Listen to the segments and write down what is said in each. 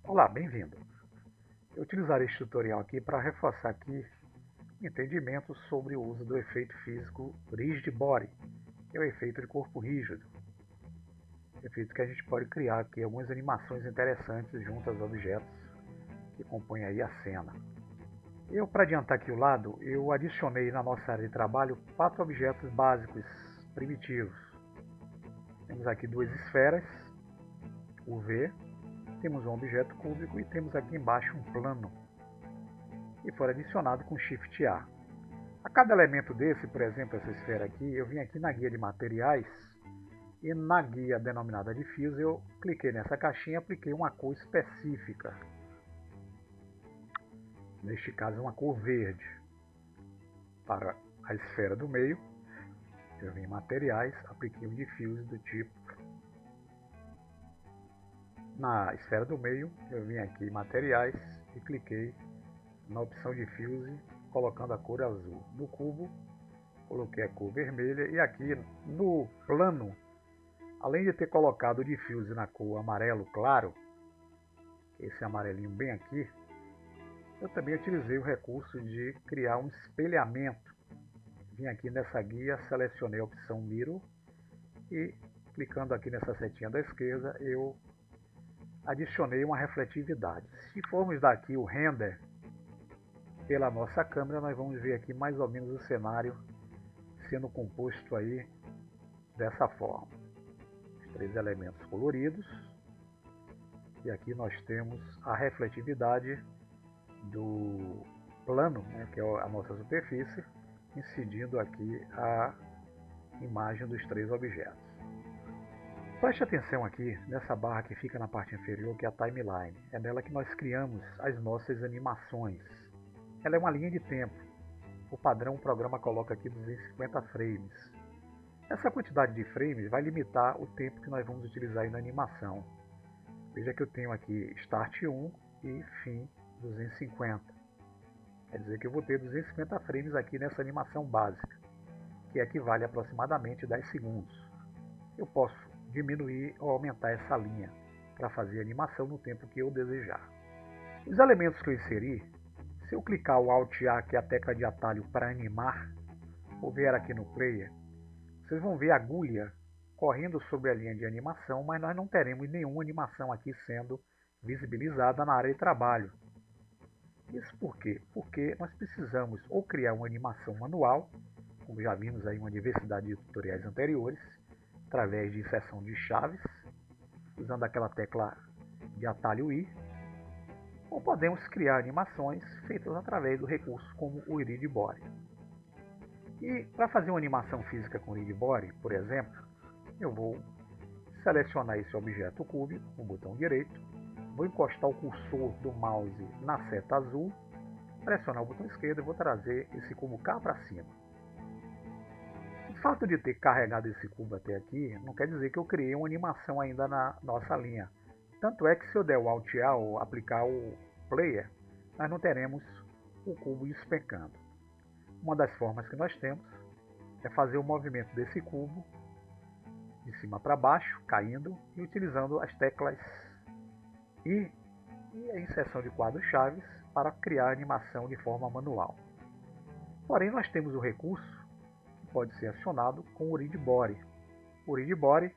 Olá, bem-vindo. Eu utilizarei este tutorial aqui para reforçar aqui o entendimento sobre o uso do efeito físico Rigid Body, que é o efeito de corpo rígido. Efeito que a gente pode criar aqui algumas animações interessantes junto aos objetos que compõem aí a cena. Para adiantar aqui o lado, eu adicionei na nossa área de trabalho 4 objetos básicos primitivos. Temos aqui duas esferas, o V, temos um objeto cúbico e temos aqui embaixo um plano, e for adicionado com Shift A. A cada elemento desse, por exemplo, essa esfera aqui, eu vim aqui na guia de materiais e na guia denominada Diffuse eu cliquei nessa caixinha e apliquei uma cor específica. Neste caso, uma cor verde. Para a esfera do meio, eu vim em materiais, apliquei um Diffuse do tipo. Na esfera do meio, eu vim aqui em materiais e cliquei na opção Diffuse, colocando a cor azul. No cubo, coloquei a cor vermelha e aqui no plano, além de ter colocado o diffuse na cor amarelo claro, esse amarelinho bem aqui, eu também utilizei o recurso de criar um espelhamento. Vim aqui nessa guia, selecionei a opção Mirror e clicando aqui nessa setinha da esquerda, eu adicionei uma refletividade. Se formos dar aqui o render pela nossa câmera, nós vamos ver aqui mais ou menos o cenário sendo composto aí dessa forma. Os 3 elementos coloridos. E aqui nós temos a refletividade do plano, que é a nossa superfície, incidindo aqui a imagem dos 3 objetos. Preste atenção aqui nessa barra que fica na parte inferior, que é a timeline. É nela que nós criamos as nossas animações. Ela é uma linha de tempo. O padrão o programa coloca aqui 250 frames. Essa quantidade de frames vai limitar o tempo que nós vamos utilizar aí na animação. Veja que eu tenho aqui Start 1 e Fim 250. Quer dizer que eu vou ter 250 frames aqui nessa animação básica, que equivale a aproximadamente 10 segundos. Eu posso diminuir ou aumentar essa linha para fazer a animação no tempo que eu desejar. Os elementos que eu inseri, se eu clicar o Alt A, que é a tecla de atalho para animar, ou vier aqui no Player, vocês vão ver a agulha correndo sobre a linha de animação, mas nós não teremos nenhuma animação aqui sendo visibilizada na área de trabalho. Isso por quê? Porque nós precisamos ou criar uma animação manual, como já vimos aí uma diversidade de tutoriais anteriores, através de inserção de chaves, usando aquela tecla de atalho I, ou podemos criar animações feitas através do recurso como o Rigid Body. E para fazer uma animação física com o Rigid Body, por exemplo, eu vou selecionar esse objeto cúbico com o botão direito, vou encostar o cursor do mouse na seta azul, pressionar o botão esquerdo e vou trazer esse cubo cá para cima. O fato de ter carregado esse cubo até aqui não quer dizer que eu criei uma animação ainda na nossa linha. Tanto é que se eu der o Alt A ou aplicar o Player, nós não teremos o cubo despencando. Uma das formas que nós temos é fazer o movimento desse cubo de cima para baixo, caindo e utilizando as teclas I e a inserção de quadros chaves para criar a animação de forma manual. Porém, nós temos o recurso que pode ser acionado com o Rigid Body. O Rigid Body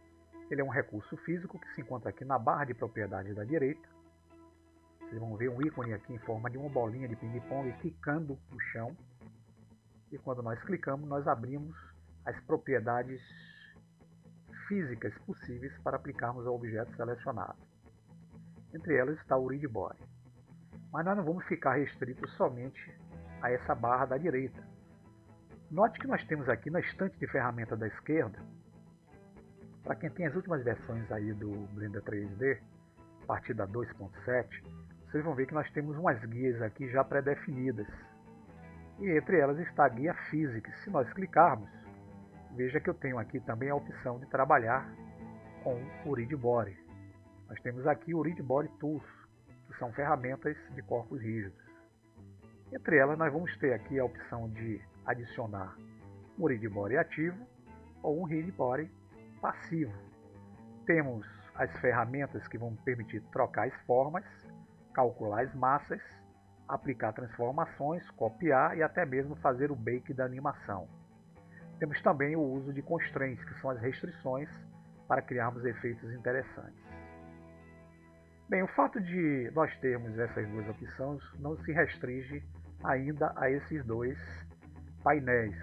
ele é um recurso físico que se encontra aqui na barra de propriedades da direita. Vocês vão ver um ícone aqui em forma de uma bolinha de ping-pong clicando no chão. E quando nós clicamos, nós abrimos as propriedades físicas possíveis para aplicarmos ao objeto selecionado. Entre elas está o Rigid Body. Mas nós não vamos ficar restritos somente a essa barra da direita. Note que nós temos aqui na estante de ferramenta da esquerda, para quem tem as últimas versões aí do Blender 3D, a partir da 2.7, vocês vão ver que nós temos umas guias aqui já pré-definidas. E entre elas está a guia Physics. Se nós clicarmos, veja que eu tenho aqui também a opção de trabalhar com o Rigid Body. Nós temos aqui o Rigid Body Tools, que são ferramentas de corpos rígidos. Entre elas nós vamos ter aqui a opção de adicionar um Rigid Body ativo ou um Rigid Body passivo. Temos as ferramentas que vão permitir trocar as formas, calcular as massas, aplicar transformações, copiar e até mesmo fazer o bake da animação. Temos também o uso de constraints, que são as restrições para criarmos efeitos interessantes. Bem, o fato de nós termos essas duas opções não se restringe ainda a esses dois painéis.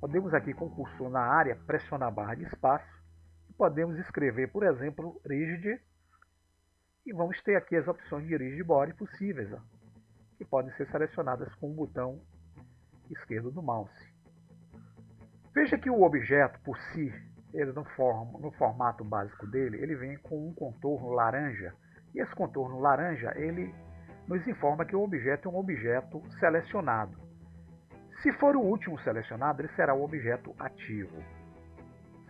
Podemos aqui com o cursor na área pressionar a barra de espaço e podemos escrever, por exemplo, rigid, e vamos ter aqui as opções de rigid body possíveis, que podem ser selecionadas com o botão esquerdo do mouse. Veja que o objeto por si, ele no formato básico dele, ele vem com um contorno laranja, e esse contorno laranja ele nos informa que o objeto é um objeto selecionado. Se for o último selecionado, ele será o objeto ativo.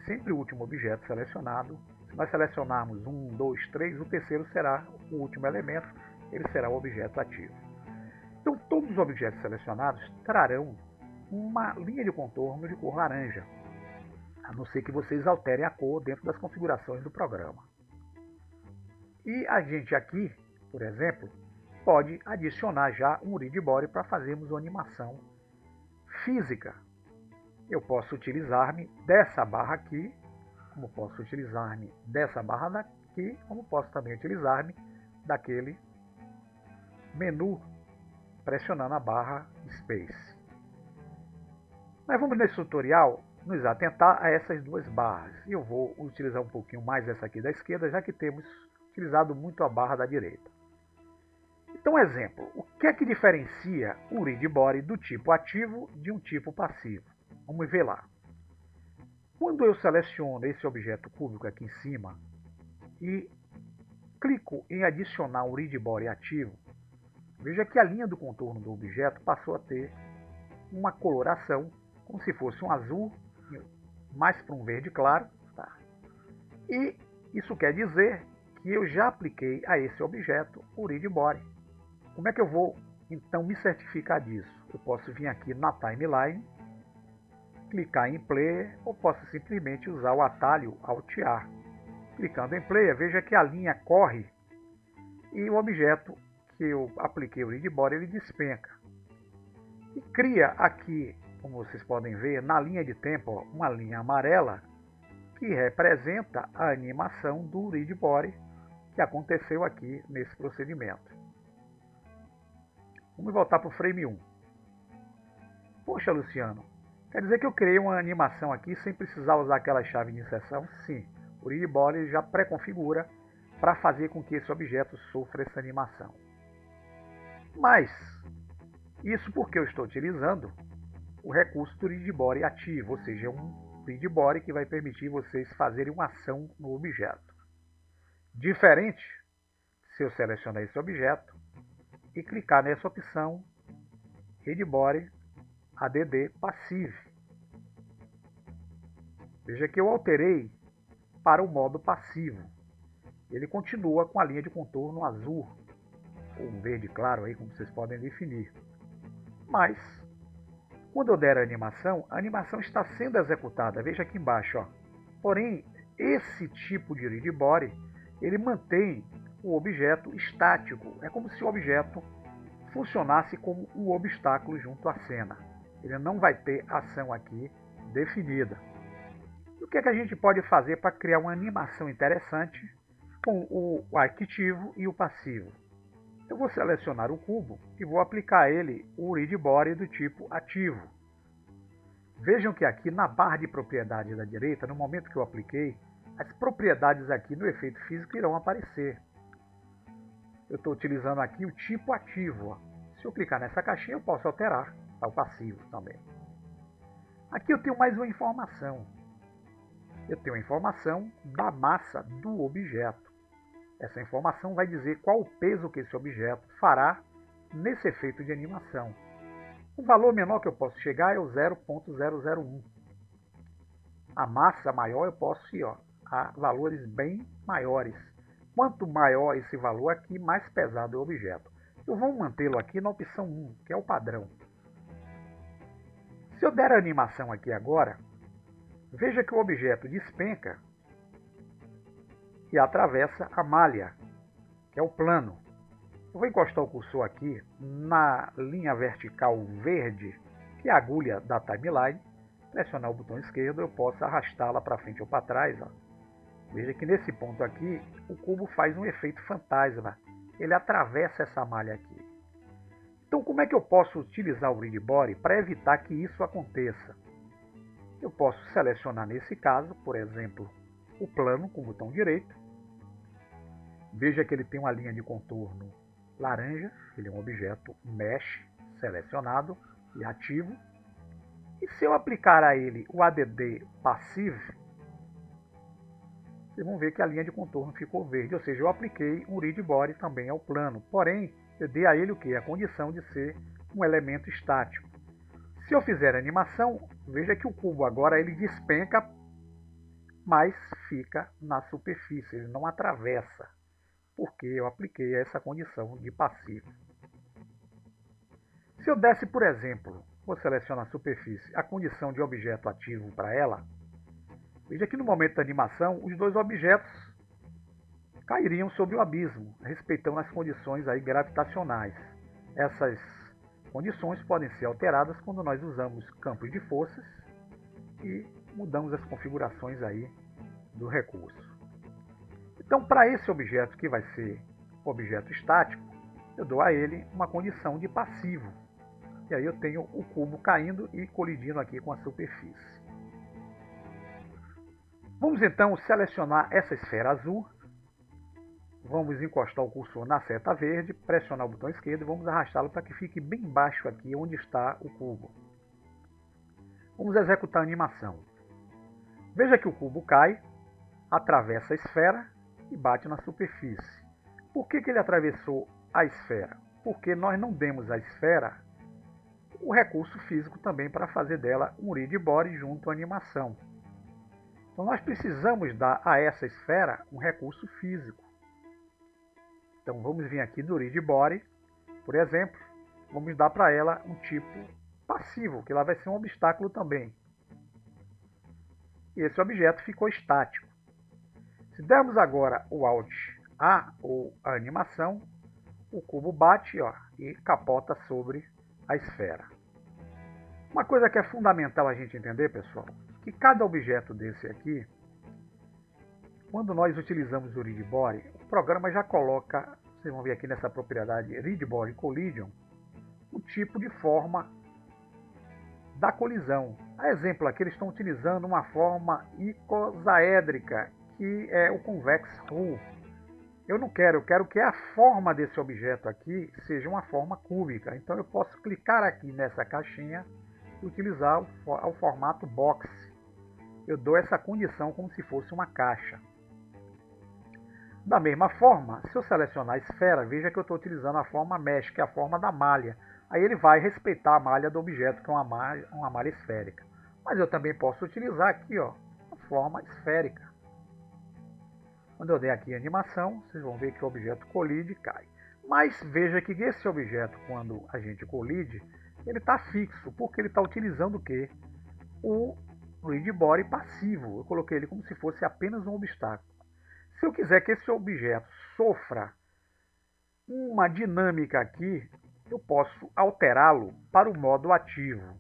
Sempre o último objeto selecionado. Se nós selecionarmos 1, 2, 3, o terceiro será o último elemento, ele será o objeto ativo. Então, todos os objetos selecionados trarão uma linha de contorno de cor laranja, a não ser que vocês alterem a cor dentro das configurações do programa. E a gente aqui, por exemplo, pode adicionar já um rigid body para fazermos uma animação física. Eu posso utilizar-me dessa barra aqui, como posso utilizar-me dessa barra daqui, como posso também utilizar-me daquele menu pressionando a barra Space. Mas vamos nesse tutorial nos atentar a essas duas barras. Eu vou utilizar um pouquinho mais essa aqui da esquerda, já que temos utilizado muito a barra da direita. Então, exemplo, o que é que diferencia o rigid body do tipo ativo de um tipo passivo? Vamos ver lá. Quando eu seleciono esse objeto cúbico aqui em cima e clico em adicionar um rigid body ativo, veja que a linha do contorno do objeto passou a ter uma coloração como se fosse um azul mais para um verde claro. Tá? E isso quer dizer que eu já apliquei a esse objeto o rigid body. Como é que eu vou então me certificar disso? Eu posso vir aqui na timeline, clicar em Player, ou posso simplesmente usar o atalho Alt+A. Clicando em Player, veja que a linha corre e o objeto que eu apliquei o rigid body ele despenca. E cria aqui, como vocês podem ver, na linha de tempo, uma linha amarela que representa a animação do rigid body que aconteceu aqui nesse procedimento. Vamos voltar para o frame 1. Poxa, Luciano, quer dizer que eu criei uma animação aqui sem precisar usar aquela chave de inserção? Sim, o rigid body já pré-configura para fazer com que esse objeto sofra essa animação. Mas, isso porque eu estou utilizando o recurso do rigid body ativo, ou seja, um rigid body que vai permitir vocês fazerem uma ação no objeto. Diferente, se eu selecionar esse objeto e clicar nessa opção rigid body ADD Passive. Veja que eu alterei para o modo passivo. Ele continua com a linha de contorno azul, ou verde claro, aí, como vocês podem definir. Mas, quando eu der a animação está sendo executada. Veja aqui embaixo. Ó. Porém, esse tipo de rigid body, ele mantém o objeto estático. É como se o objeto funcionasse como um obstáculo junto à cena. Ele não vai ter ação aqui definida. E o que é que a gente pode fazer para criar uma animação interessante com o ativo e o passivo? Eu vou selecionar o cubo e vou aplicar a ele o rigid body do tipo ativo. Vejam que aqui na barra de propriedades da direita, no momento que eu apliquei, as propriedades aqui no efeito físico irão aparecer. Eu estou utilizando aqui o tipo ativo. Ó. Se eu clicar nessa caixinha, eu posso alterar para o passivo também. Aqui eu tenho mais uma informação. Eu tenho a informação da massa do objeto. Essa informação vai dizer qual o peso que esse objeto fará nesse efeito de animação. O valor menor que eu posso chegar é o 0.001. A massa maior eu posso ir a valores bem maiores. Quanto maior esse valor aqui, mais pesado é o objeto. Eu vou mantê-lo aqui na opção 1, que é o padrão. Se eu der a animação aqui agora, veja que o objeto despenca e atravessa a malha, que é o plano. Eu vou encostar o cursor aqui na linha vertical verde, que é a agulha da timeline. Pressionar o botão esquerdo, eu posso arrastá-la para frente ou para trás. Ó. Veja que nesse ponto aqui, o cubo faz um efeito fantasma. Ele atravessa essa malha aqui. Então, como é que eu posso utilizar o Grid Body para evitar que isso aconteça? Eu posso selecionar, nesse caso, por exemplo, o plano com o botão direito. Veja que ele tem uma linha de contorno laranja, ele é um objeto Mesh selecionado e ativo. E se eu aplicar a ele o ADD Passive, vocês vão ver que a linha de contorno ficou verde, ou seja, eu apliquei um Grid Body também ao plano, porém, eu dei a ele o que? A condição de ser um elemento estático. Se eu fizer animação, veja que o cubo agora ele despenca, mas fica na superfície, ele não atravessa, porque eu apliquei essa condição de passivo. Se eu desse, por exemplo, vou selecionar a superfície, a condição de objeto ativo para ela, veja que no momento da animação, os dois objetos cairiam sobre o abismo, respeitando as condições aí gravitacionais. Essas condições podem ser alteradas quando nós usamos campos de forças e mudamos as configurações aí do recurso. Então, para esse objeto que vai ser objeto estático, eu dou a ele uma condição de passivo. E aí eu tenho o cubo caindo e colidindo aqui com a superfície. Vamos então selecionar essa esfera azul. Vamos encostar o cursor na seta verde, pressionar o botão esquerdo e vamos arrastá-lo para que fique bem baixo aqui onde está o cubo. Vamos executar a animação. Veja que o cubo cai, atravessa a esfera e bate na superfície. Por que ele atravessou a esfera? Porque nós não demos à esfera o recurso físico também para fazer dela um Grid Body junto à animação. Então nós precisamos dar a essa esfera um recurso físico. Então vamos vir aqui no Grid Body, por exemplo, vamos dar para ela um tipo passivo, que ela vai ser um obstáculo também. E esse objeto ficou estático. Se dermos agora o Alt A ou a animação, o cubo bate e capota sobre a esfera. Uma coisa que é fundamental a gente entender, pessoal, que cada objeto desse aqui, quando nós utilizamos o Grid Body, o programa já coloca, vocês vão ver aqui nessa propriedade Grid Body Collision, o tipo de forma da colisão. A exemplo aqui, eles estão utilizando uma forma icosaédrica, que é o Convex Hull. Eu não quero, eu quero que a forma desse objeto aqui seja uma forma cúbica. Então eu posso clicar aqui nessa caixinha e utilizar o formato box. Eu dou essa condição como se fosse uma caixa. Da mesma forma, se eu selecionar a esfera, veja que eu estou utilizando a forma mesh, que é a forma da malha. Aí ele vai respeitar a malha do objeto, que é uma malha esférica. Mas eu também posso utilizar aqui a forma esférica. Quando eu der aqui animação, vocês vão ver que o objeto colide e cai. Mas veja que esse objeto, quando a gente colide, ele está fixo, porque ele está utilizando o quê? O Grid Body passivo. Eu coloquei ele como se fosse apenas um obstáculo. Se eu quiser que esse objeto sofra uma dinâmica aqui, eu posso alterá-lo para o modo ativo.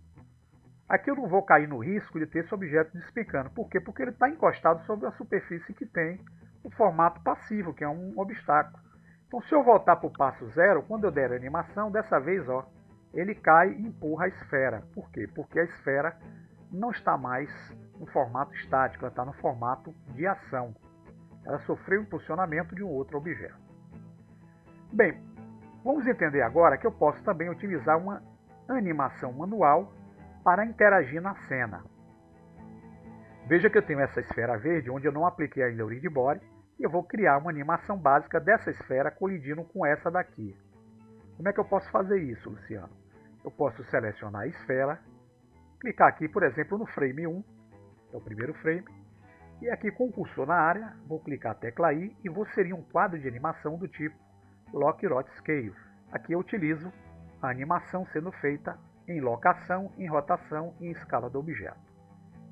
Aqui eu não vou cair no risco de ter esse objeto despencando. Por quê? Porque ele está encostado sobre a superfície que tem o formato passivo, que é um obstáculo. Então, se eu voltar para o passo zero, quando eu der a animação, dessa vez, ele cai e empurra a esfera. Por quê? Porque a esfera não está mais no formato estático, ela está no formato de ação. Ela sofreu o impulsionamento de um outro objeto. Bem, vamos entender agora que eu posso também utilizar uma animação manual para interagir na cena. Veja que eu tenho essa esfera verde, onde eu não apliquei ainda o Grid Body, e eu vou criar uma animação básica dessa esfera colidindo com essa daqui. Como é que eu posso fazer isso, Luciano? Eu posso selecionar a esfera, clicar aqui, por exemplo, no frame 1, que é o primeiro frame, e aqui com o cursor na área, vou clicar a tecla I e vou inserir um quadro de animação do tipo Lock Rot Scale. Aqui eu utilizo a animação sendo feita em locação, em rotação e em escala do objeto.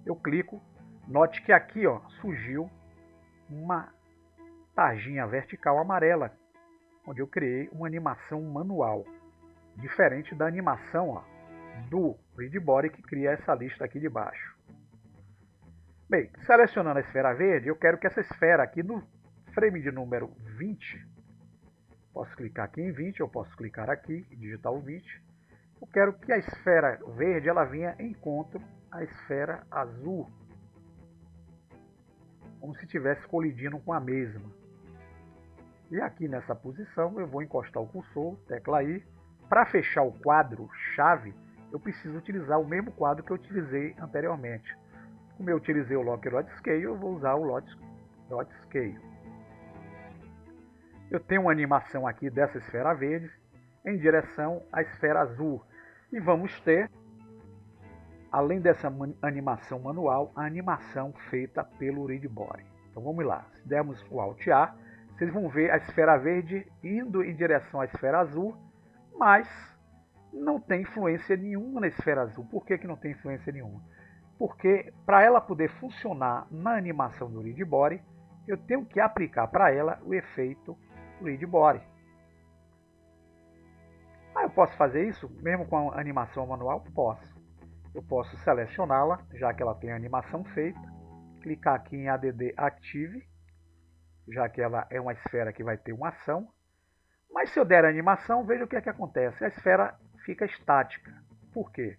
Eu clico, note que aqui surgiu uma tarjinha vertical amarela, onde eu criei uma animação manual, diferente da animação do Readbody que cria essa lista aqui de baixo. Bem, selecionando a esfera verde, eu quero que essa esfera aqui no frame de número 20, posso clicar aqui em 20, eu posso clicar aqui e digitar o 20, eu quero que a esfera verde ela venha em encontro à esfera azul, como se estivesse colidindo com a mesma. E aqui nessa posição eu vou encostar o cursor, tecla I. Para fechar o quadro chave, eu preciso utilizar o mesmo quadro que eu utilizei anteriormente. Como eu utilizei o Lock Rod Scale, eu vou usar o Rod Scale. Eu tenho uma animação aqui dessa esfera verde em direção à esfera azul. E vamos ter, além dessa animação manual, a animação feita pelo Readbody. Então vamos lá, se dermos o Alt A, vocês vão ver a esfera verde indo em direção à esfera azul, mas não tem influência nenhuma na esfera azul. Por que não tem influência nenhuma? Porque para ela poder funcionar na animação do Readbody, eu tenho que aplicar para ela o efeito Readbody. Eu posso fazer isso mesmo com a animação manual? Posso. Eu posso selecioná-la, já que ela tem a animação feita, clicar aqui em ADD Active, já que ela é uma esfera que vai ter uma ação. Mas se eu der a animação, veja o que é que acontece. A esfera fica estática. Por quê?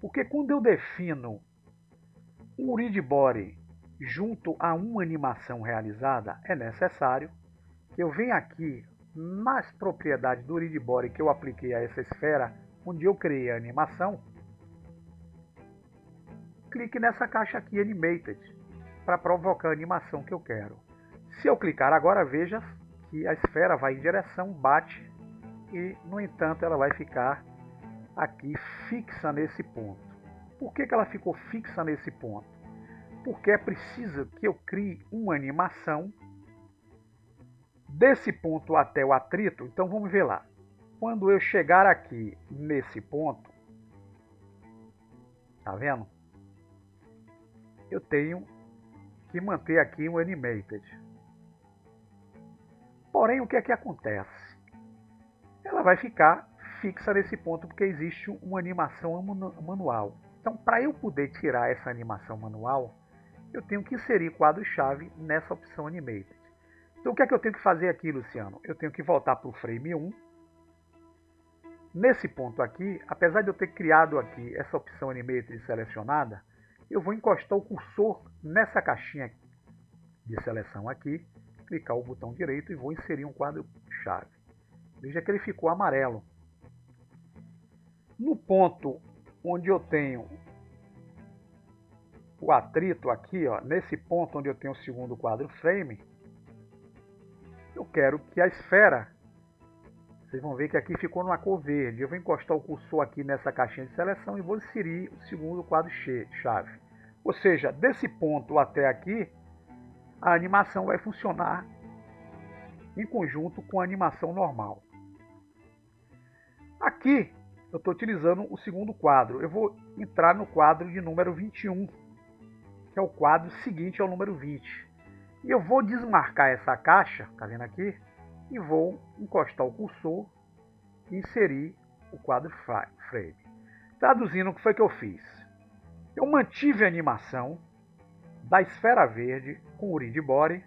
Porque quando eu defino um Readbody junto a uma animação realizada, é necessário que eu venha aqui nas propriedades do Readbody que eu apliquei a essa esfera, onde eu criei a animação, clique nessa caixa aqui, Animated, para provocar a animação que eu quero. Se eu clicar agora, veja que a esfera vai em direção, bate, e, no entanto, ela vai ficar aqui fixa nesse ponto. Por que ela ficou fixa nesse ponto? Porque é preciso que eu crie uma animação desse ponto até o atrito. Então vamos ver lá. Quando eu chegar aqui nesse ponto, tá vendo? Eu tenho que manter aqui o Animated. Porém, o que é que acontece? Ela vai ficar fixa nesse ponto porque existe uma animação manual. Então, para eu poder tirar essa animação manual, eu tenho que inserir quadro-chave nessa opção Animated. Então, o que é que eu tenho que fazer aqui, Luciano? Eu tenho que voltar para o frame 1. Nesse ponto aqui, apesar de eu ter criado aqui essa opção Animated selecionada, eu vou encostar o cursor nessa caixinha de seleção aqui, clicar o botão direito e vou inserir um quadro-chave. Veja que ele ficou amarelo. No ponto onde eu tenho o atrito aqui, nesse ponto onde eu tenho o segundo quadro frame, eu quero que a esfera, vocês vão ver que aqui ficou numa cor verde. Eu vou encostar o cursor aqui nessa caixinha de seleção e vou inserir o segundo quadro-chave. Ou seja, desse ponto até aqui, a animação vai funcionar em conjunto com a animação normal. Aqui, eu estou utilizando o segundo quadro. Eu vou entrar no quadro de número 21, que é o quadro seguinte ao número 20. E eu vou desmarcar essa caixa, tá vendo aqui? E vou encostar o cursor e inserir o quadro frame. Traduzindo, o que foi que eu fiz? Eu mantive a animação da esfera verde com o Readbody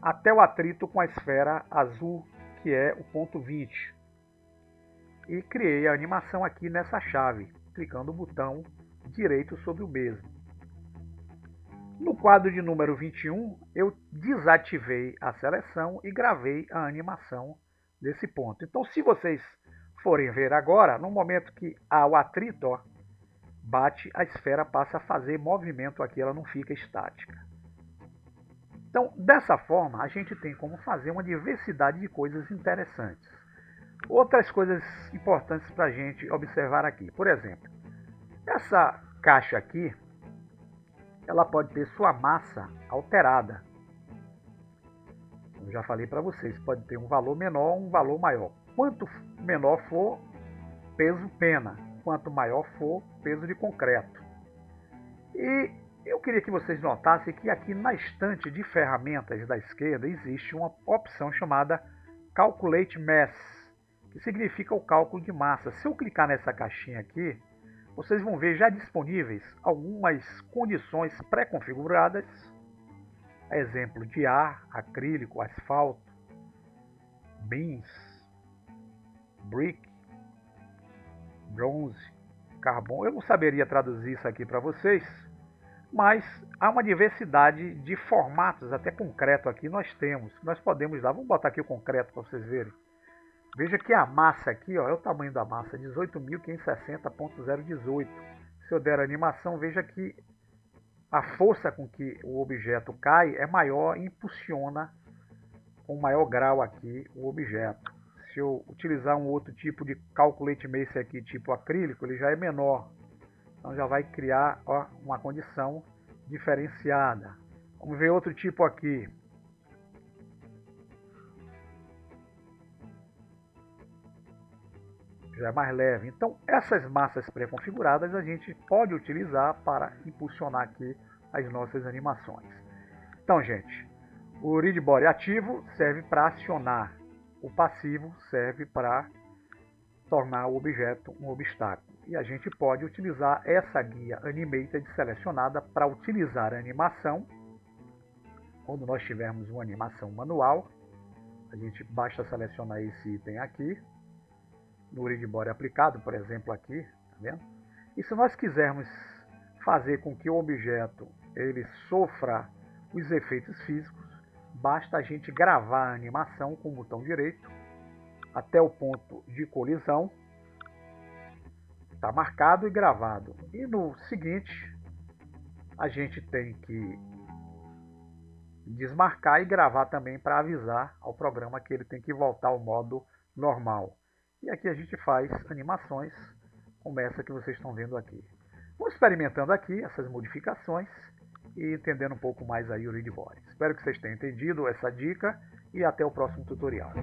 até o atrito com a esfera azul, que é o ponto 20. E criei a animação aqui nessa chave, clicando o botão direito sobre o mesmo. No quadro de número 21, eu desativei a seleção e gravei a animação desse ponto. Então, se vocês forem ver agora, no momento que há o atrito, bate, a esfera passa a fazer movimento aqui, ela não fica estática. Então, dessa forma, a gente tem como fazer uma diversidade de coisas interessantes. Outras coisas importantes para a gente observar aqui. Por exemplo, essa caixa aqui, ela pode ter sua massa alterada. Eu já falei para vocês, pode ter um valor menor ou um valor maior. Quanto menor for, peso pena. Quanto maior for, peso de concreto. E eu queria que vocês notassem que aqui na estante de ferramentas da esquerda existe uma opção chamada Calculate Mass, que significa o cálculo de massa. Se eu clicar nessa caixinha aqui, vocês vão ver já disponíveis algumas condições pré-configuradas, exemplo de ar, acrílico, asfalto, beams, brick, bronze, carbono. Eu não saberia traduzir isso aqui para vocês, mas há uma diversidade de formatos, até concreto aqui nós temos. Nós podemos dar, vamos botar aqui o concreto para vocês verem. Veja que a massa aqui, ó, é o tamanho da massa, 18.560.018. Se eu der a animação, veja que a força com que o objeto cai é maior e impulsiona com maior grau aqui o objeto. Se eu utilizar um outro tipo de Calculate Mass aqui, tipo acrílico, ele já é menor. Então já vai criar, ó, uma condição diferenciada. Vamos ver outro tipo aqui. Já é mais leve. Então essas massas pré-configuradas a gente pode utilizar para impulsionar aqui as nossas animações. Então, gente, o Read Body ativo serve para acionar, o passivo serve para tornar o objeto um obstáculo. E a gente pode utilizar essa guia Animated selecionada para utilizar a animação. Quando nós tivermos uma animação manual, a gente basta selecionar esse item aqui, no Read Body aplicado, por exemplo aqui, tá vendo? E se nós quisermos fazer com que o objeto ele sofra os efeitos físicos, basta a gente gravar a animação com o botão direito até o ponto de colisão. Está marcado e gravado. E no seguinte, a gente tem que desmarcar e gravar também para avisar ao programa que ele tem que voltar ao modo normal. E aqui a gente faz animações como essa que vocês estão vendo aqui. Vamos experimentando aqui essas modificações e entendendo um pouco mais aí o Read Body. Espero que vocês tenham entendido essa dica e até o próximo tutorial.